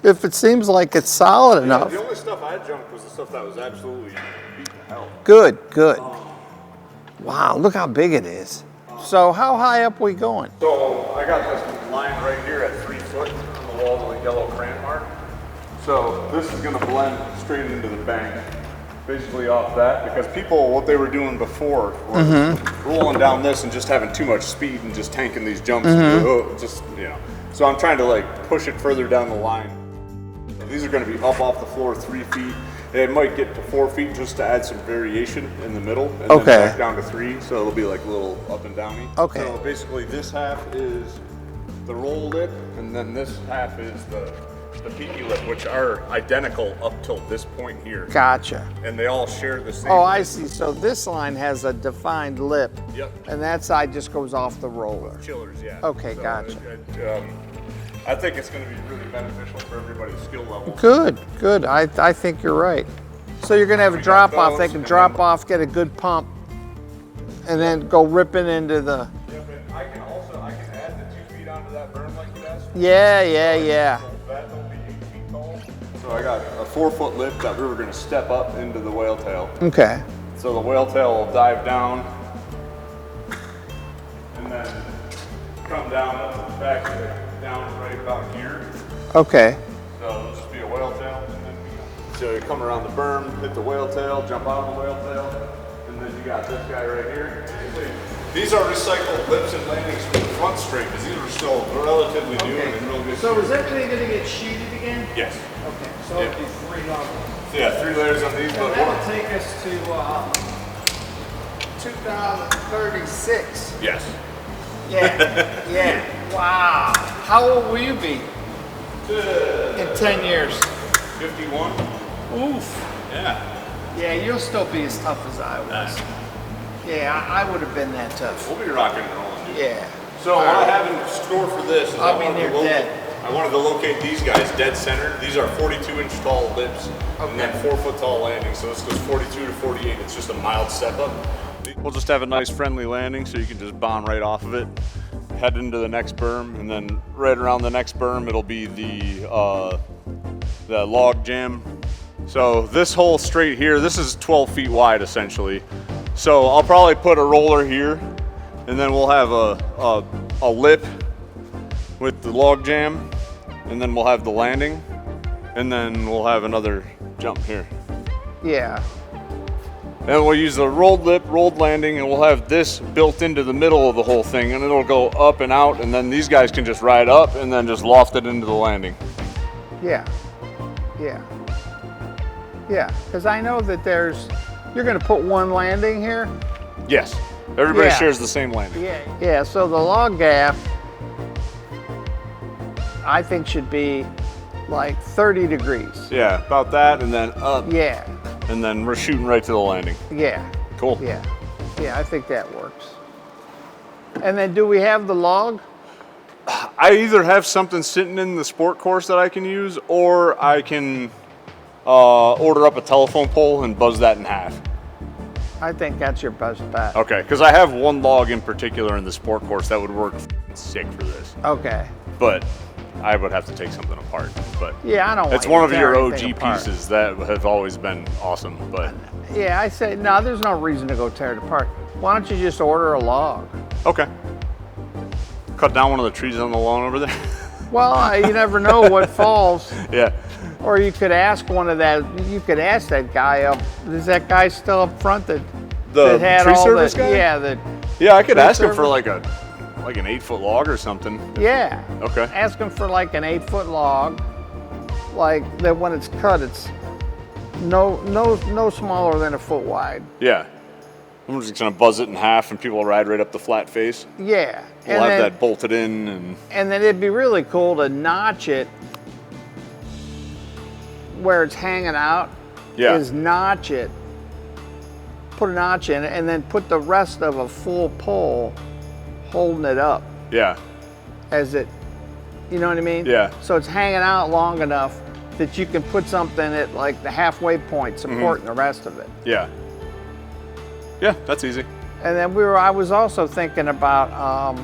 if it seems like it's solid enough. The only stuff I junked was the stuff that was absolutely beat to hell. Good, good. Wow, look how big it is. So how high up we going? So I got this line right here at 3 foot on the wall with a yellow crayon mark. So this is gonna blend straight into the bank, basically off that, because people, what they were doing before was rolling down this and just having too much speed and just tanking these jumps. Just, you know. So I'm trying to like push it further down the line. So these are gonna be up off the floor 3 feet. It might get to 4 feet just to add some variation in the middle, and then back down to 3, so it'll be like a little up and downy. Okay. So basically this half is the roll lip, and then this half is the peaky lip, which are identical up till this point here. Gotcha. And they all share the same. Oh, I see. So this line has a defined lip. Yep. And that side just goes off the roller. Chillers, yeah. Okay, So gotcha. I think it's going to be really beneficial for everybody's skill level. Good, good. I think you're right. So you're going to have a drop off. They can drop off, get a good pump, and then go ripping into the. Yep, and I can add the 2 feet onto that berm like you asked for. Yeah. That will be 8 feet tall. So I got a 4 foot lip that we were going to step up into the whale tail. Okay. So the whale tail will dive down and then come down up to the back of it, down right about here. Okay. So it'll just be a whale tail. And then so you come around the berm, hit the whale tail, jump out of the whale tail, and then you got this guy right here. These are recycled lips and landings from the front string because these are still relatively new and in real good So shape. is everything going to get sheeted again? Yes. Okay. So it'll be 3 levels. So yeah, 3 layers on these. So But that'll take us to 2036. yes. Yeah. Wow. How old will you be in 10 years? 51. Oof. Yeah. Yeah, you'll still be as tough as I was. Yeah, I would have been that tough. We'll be rocking and rolling, dude. Yeah. So what I have in store for this is I wanted to locate these guys dead center. These are 42-inch tall lips and then 4 foot tall landing. So this goes 42 to 48. It's just a mild step up. We'll just have a nice friendly landing so you can just bond right off of it, head into the next berm, and then right around the next berm it'll be the log jam. So this hole straight here, this is 12 feet wide essentially. So I'll probably put a roller here, and then we'll have a lip with the log jam, and then we'll have the landing, and then we'll have another jump here. Yeah. And we'll use the rolled lip, rolled landing, and we'll have this built into the middle of the whole thing, and it'll go up and out, and then these guys can just ride up and then just loft it into the landing. Yeah. Because I know that you're going to put one landing here? Yes. Everybody shares the same landing. Yeah, so the log gap, I think should be like 30 degrees. Yeah, about that, and then up. Yeah. And then we're shooting right to the landing. Yeah. Cool. Yeah, I think that works. And then do we have the log? I either have something sitting in the sport course that I can use, or I can order up a telephone pole and buzz that in half. I think that's your best bet. Okay, because I have one log in particular in the sport course that would work sick for this. Okay. But I would have to take something apart. But yeah, I don't want it's one of your OG apart. pieces that have always been awesome. But yeah, I say no. There's no reason to go tear it apart. Why don't you just order a log? Okay. Cut down one of the trees on the lawn over there. Well, you never know what falls. Yeah. Or you could ask You could ask that guy up. Is that guy still up front that had tree all service the, guy? Yeah, yeah, I could ask him for like an 8-foot log or something. Yeah. Okay. Ask him for like an 8-foot log, like that when it's cut, it's no smaller than a foot wide. Yeah. I'm just gonna buzz it in half and people will ride right up the flat face. Yeah. We'll have that bolted in and then it'd be really cool to notch it where it's hanging out. Yeah. Is notch it, put a notch in it, and then put the rest of a full pole holding it up. Yeah. As it, you know what I mean? Yeah. So it's hanging out long enough that you can put something at like the halfway point supporting the rest of it. Yeah. Yeah, that's easy. And then I was also thinking about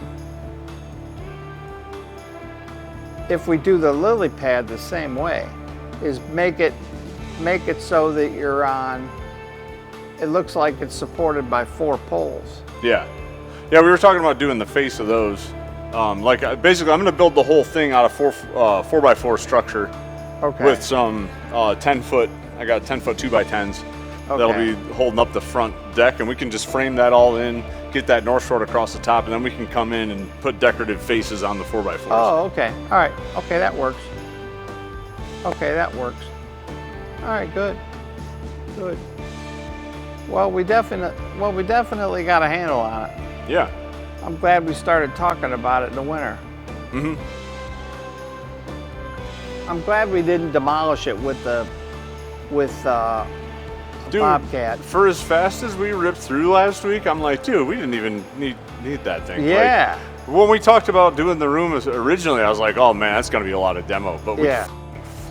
if we do the lily pad the same way, is make it so that you're on, it looks like it's supported by 4 poles. Yeah. Yeah, we were talking about doing the face of those. Basically, I'm going to build the whole thing out of 4x4 structure. Okay. With some 10-foot, I got 10-foot 2x10s. Okay. That'll be holding up the front deck, and we can just frame that all in, get that North Shore across the top, and then we can come in and put decorative faces on the 4x4s. Oh, okay. All right. Okay, that works. Okay, that works. All right, good. Good. Well, we definitely got a handle on it. Yeah. I'm glad we started talking about it in the winter. Mm-hmm. I'm glad we didn't demolish it with a Bobcat. For as fast as we ripped through last week, I'm like, dude, we didn't even need that thing. Yeah. Like, when we talked about doing the room originally, I was like, oh man, that's gonna be a lot of demo. But we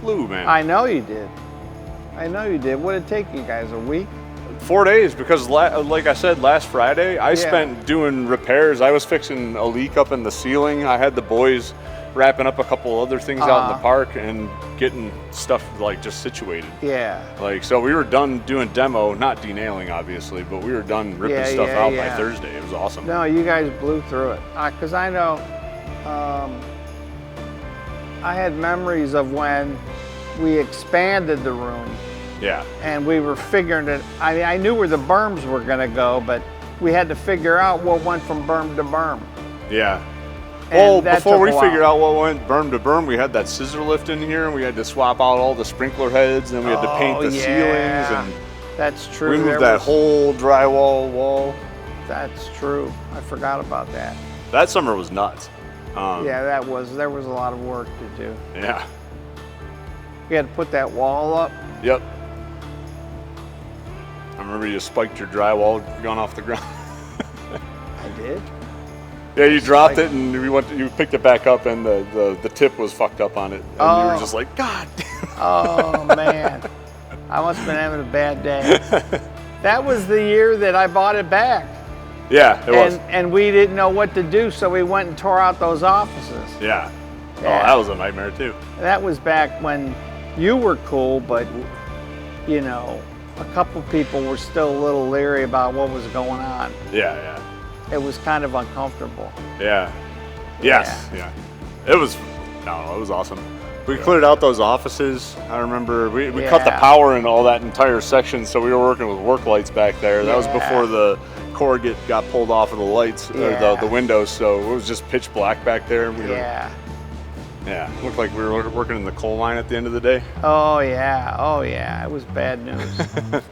flew, man. I know you did. I know you did. What did it take you guys? A week? 4 days, because like I said, last Friday, I spent doing repairs. I was fixing a leak up in the ceiling. I had the boys wrapping up a couple other things out in the park and getting stuff like just situated. Yeah. Like, so we were done doing demo, not denailing obviously, but we were done ripping stuff out by Thursday. It was awesome. No, you guys blew through it. Because I know I had memories of when we expanded the room. Yeah. And we were figuring it. I knew where the berms were going to go, but we had to figure out what went from berm to berm. Yeah. And well, before we figured out what went berm to berm, we had that scissor lift in here, and we had to swap out all the sprinkler heads, and we had to paint the ceilings, and that's true. We moved that whole drywall wall. That's true. I forgot about that. That summer was nuts. Yeah, there was a lot of work to do. Yeah. You had to put that wall up. Yep. I remember you spiked your drywall going off the ground. I did. Yeah, you dropped it and you picked it back up, and the tip was fucked up on it, and you were just like, God damn. Oh man, I must have been having a bad day. That was the year that I bought it back. Yeah, it was. And we didn't know what to do, so we went and tore out those offices. Yeah. Oh, that was a nightmare too. That was back when you were cool, but you know, a couple people were still a little leery about what was going on. Yeah, yeah. It was kind of uncomfortable. Yeah. Yes. Yeah. It was. No, it was awesome. We cleared out those offices. I remember we cut the power in all that entire section, so we were working with work lights back there. That was before the cord got pulled off of the lights or the windows, so it was just pitch black back there. And we were, yeah, it looked like we were working in the coal mine at the end of the day. Oh yeah, it was bad news.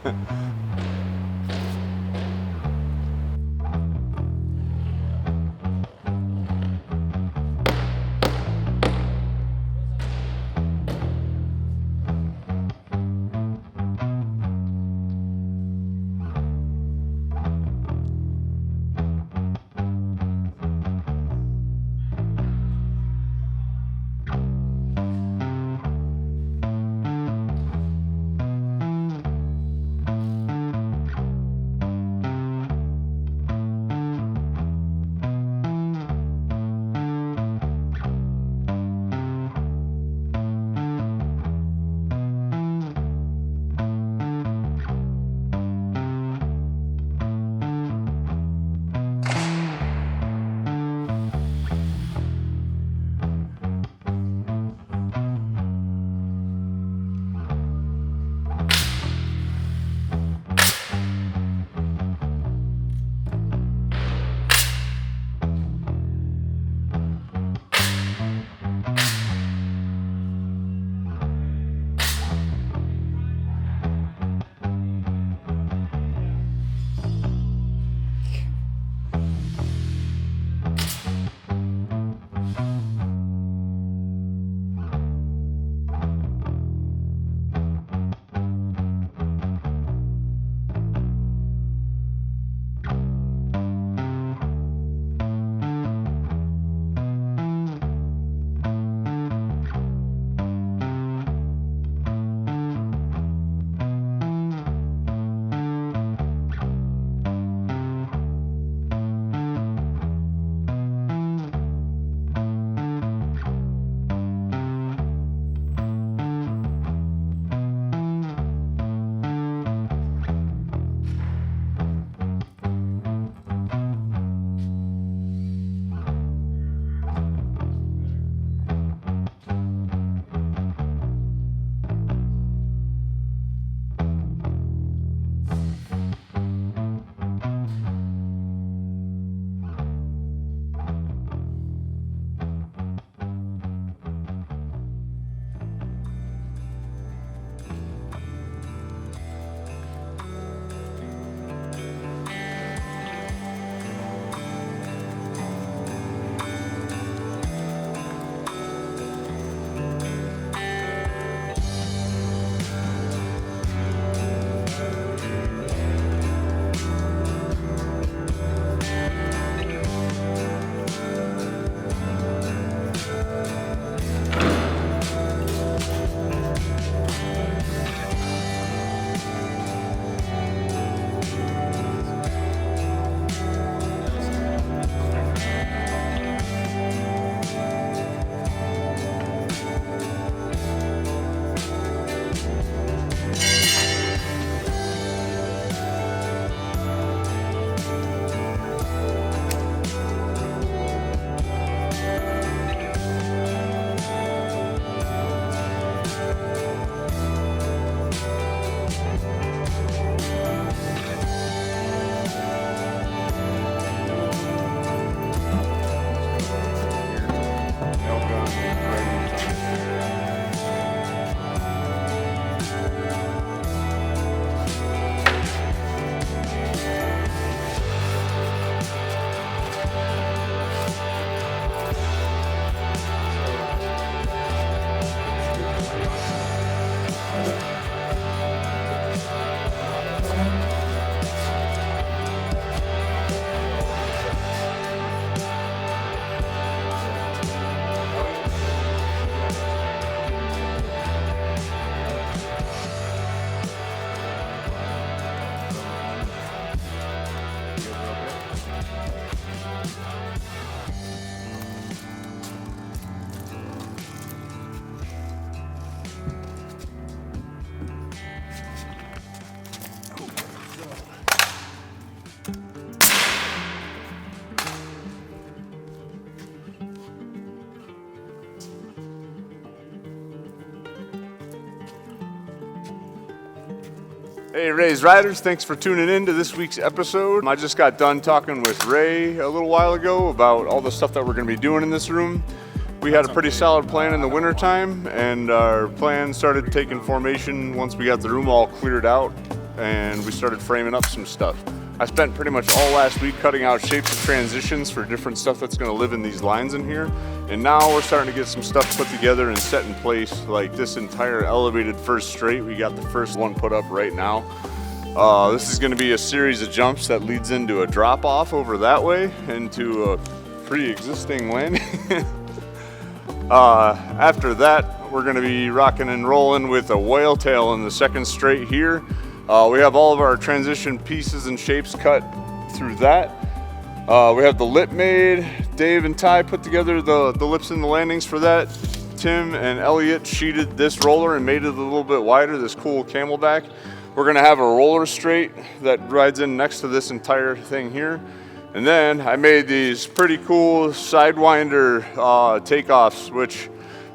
Hey Ray's Riders, thanks for tuning in to this week's episode. I just got done talking with Ray a little while ago about all the stuff that we're going to be doing in this room. We had a pretty solid plan in the wintertime, and our plan started taking formation once we got the room all cleared out and we started framing up some stuff. I spent pretty much all last week cutting out shapes of transitions for different stuff that's going to live in these lines in here. And now we're starting to get some stuff put together and set in place, like this entire elevated first straight. We got the first one put up right now. This is going to be a series of jumps that leads into a drop off over that way into a pre-existing landing. After that, we're going to be rocking and rolling with a whale tail in the second straight here. We have all of our transition pieces and shapes cut through that. We have the lip made. Dave and Ty put together the lips and the landings for that. Tim and Elliot sheeted this roller and made it a little bit wider, this cool camelback. We're gonna have a roller straight that rides in next to this entire thing here. And then I made these pretty cool sidewinder takeoffs, which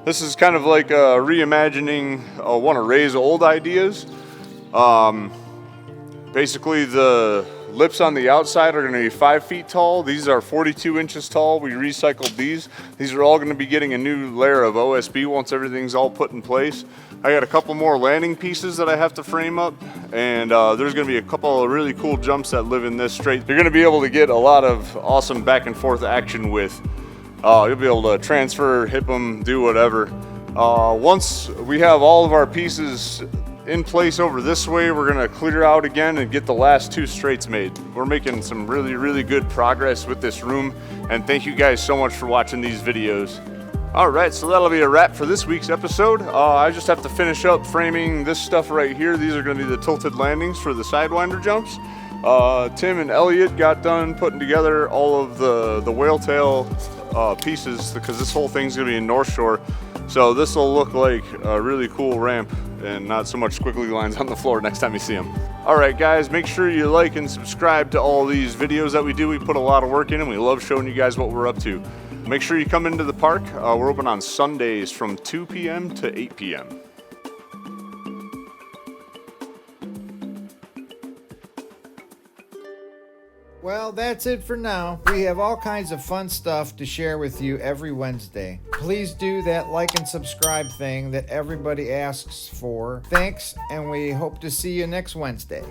this is kind of like a reimagining one of Ray's old ideas. Basically the lips on the outside are going to be 5 feet tall. These are 42 inches tall. We recycled these. These are all going to be getting a new layer of OSB once everything's all put in place. I got a couple more landing pieces that I have to frame up, and there's going to be a couple of really cool jumps that live in this straight. You're going to be able to get a lot of awesome back and forth action with. You'll be able to transfer, hip them, do whatever. Once we have all of our pieces in place over this way, we're gonna clear out again and get the last 2 straights made. We're making some really good progress with this room, and thank you guys so much for watching these videos. All right, so that'll be a wrap for this week's episode. I just have to finish up framing this stuff right here. These are gonna be the tilted landings for the sidewinder jumps. Tim and Elliot got done putting together all of the whale tail pieces, because this whole thing's gonna be in North Shore. So this will look like a really cool ramp and not so much squiggly lines on the floor next time you see them. All right, guys, make sure you like and subscribe to all these videos that we do. We put a lot of work in, and we love showing you guys what we're up to. Make sure you come into the park. We're open on Sundays from 2 p.m. to 8 p.m. Well, that's it for now. We have all kinds of fun stuff to share with you every Wednesday. Please do that like and subscribe thing that everybody asks for. Thanks, and we hope to see you next Wednesday.